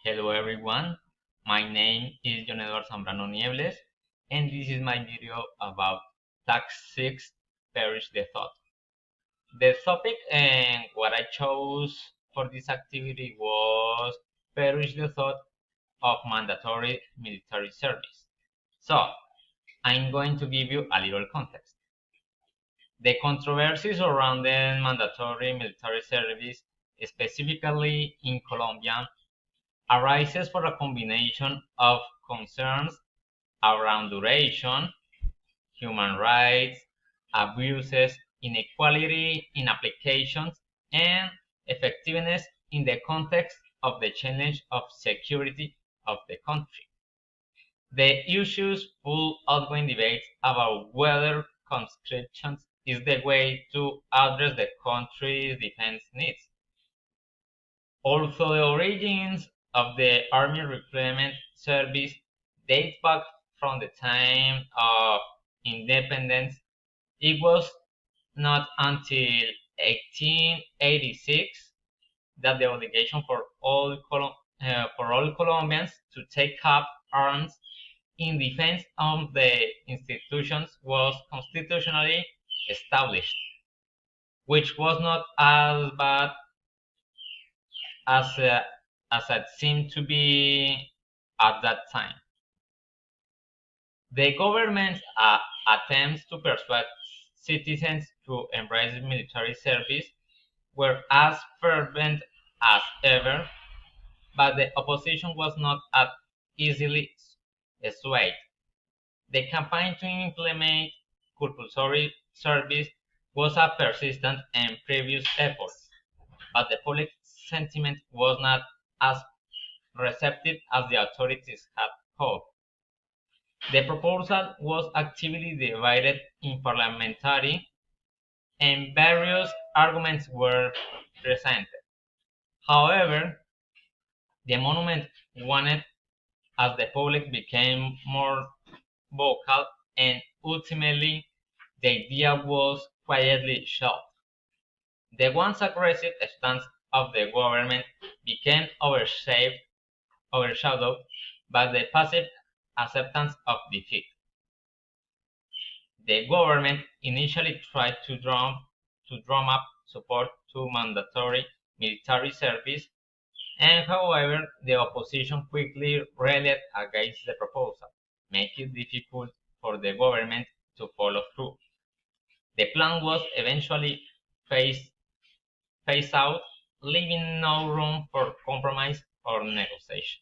Hello everyone, my name is John Eduardo Zambrano Niebles and this is my video about Task 6 Perish the Thought. The topic and what I chose for this activity was Perish the Thought of Mandatory Military Service. So, I'm going to give you a little context. The controversy surrounding mandatory military service, specifically in Colombia, arises for a combination of concerns around duration, human rights, abuses, inequality in applications, and effectiveness in the context of the challenge of security of the country. The issues full ongoing debates about whether conscription is the way to address the country's defense needs. Although the origins of the Army Recruitment Service date back from the time of independence, it was not until 1886 that the obligation for all Colombians to take up arms in defense of the institutions was constitutionally established, which was not as bad as as it seemed to be at that time. The government's attempts to persuade citizens to embrace military service were as fervent as ever, but the opposition was not as easily swayed. The campaign to implement compulsory service was a persistent and previous effort, but the public sentiment was not as receptive as the authorities had hoped. The proposal was actively debated in parliamentary, and various arguments were presented. However, the movement wanted as the public became more vocal, and ultimately the idea was quietly shelved. The once aggressive stance of the government became overshadowed by the passive acceptance of defeat. The government initially tried to drum up support to mandatory military service, and however, the opposition quickly rallied against the proposal, making it difficult for the government to follow through. The plan was eventually phased out, leaving no room for compromise or negotiation.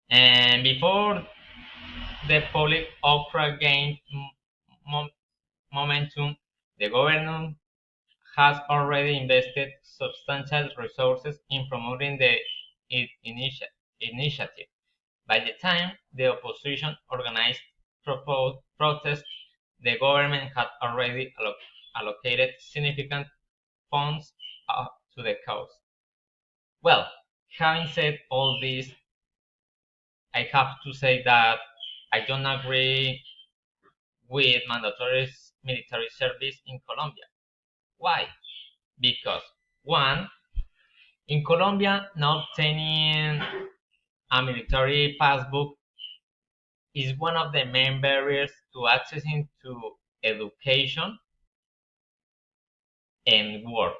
And before the public outcry gained momentum, the government has already invested substantial resources in promoting the initiative. By the time the opposition organized protests, the government had already allocated significant funds to the cause. Well, having said all this, I have to say that I don't agree with mandatory military service in Colombia. Why? Because one, in Colombia, not obtaining a military passbook is one of the main barriers to accessing to education and work.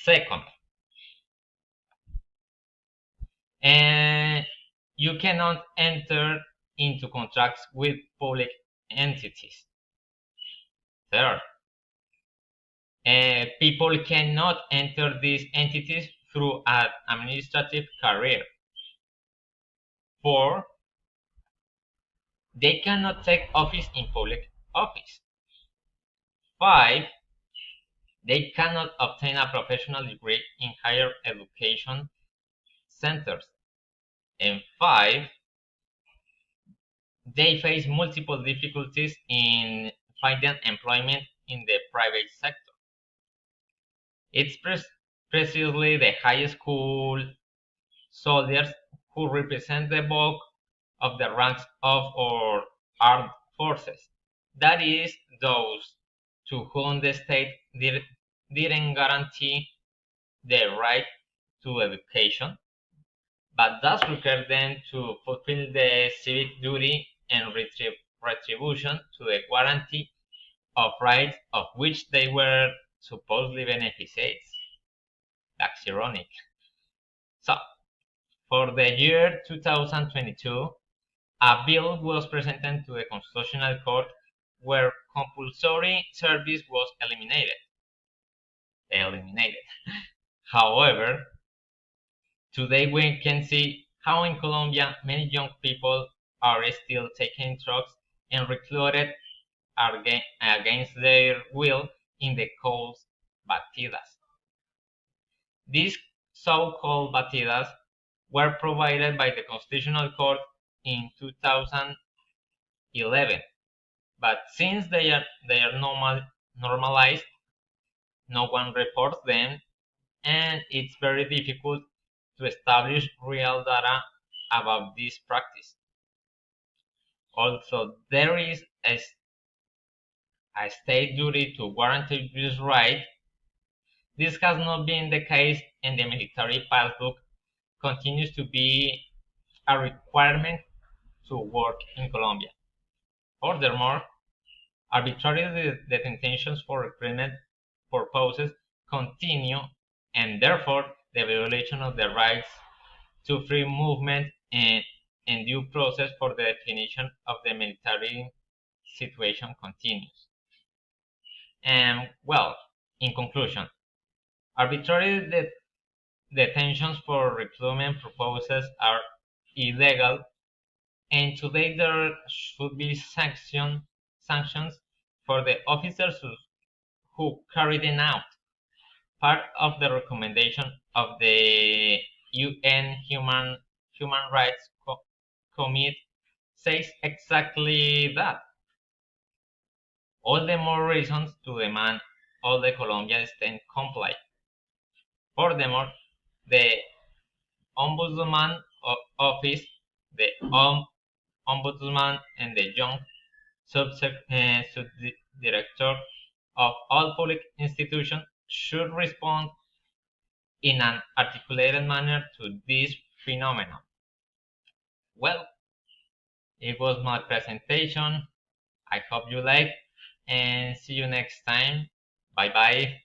Second, and you cannot enter into contracts with public entities. Third, people cannot enter these entities through an administrative career. Four, they cannot take office in public office. Five, they cannot obtain a professional degree in higher education centers. And five, they face multiple difficulties in finding employment in the private sector. It's precisely the high school soldiers who represent the bulk of the ranks of our armed forces. That is, those to whom the state didn't guarantee the right to education, but does require them to fulfill the civic duty and retribution to the guarantee of rights of which they were supposedly beneficiaries. That's ironic. So, for the year 2022, a bill was presented to the Constitutional Court where compulsory service was eliminated. However, today we can see how in Colombia many young people are still taking drugs and recruited against their will in the called batidas. These so-called batidas were provided by the Constitutional Court in 2011, but since they are normalized, no one reports them, and it's very difficult to establish real data about this practice. Also, there is a state duty to guarantee this right. This has not been the case, and the military passbook continues to be a requirement to work in Colombia. Furthermore, arbitrary detentions for recruitment purposes continue, and therefore the violation of the rights to free movement and due process for the definition of the military situation continues. And well, in conclusion, arbitrary detentions for recruitment purposes are illegal, and today there should be sanctions for the officers who carry them out. Part of the recommendation of the UN Human Rights Committee says exactly that. All the more reasons to demand all the Colombian state comply. Furthermore, the Ombudsman Office, the Ombudsman, and the Young Subdirector of all public institutions should respond in an articulated manner to this phenomenon. Well, it was my presentation. I hope you liked, and see you next time. Bye bye.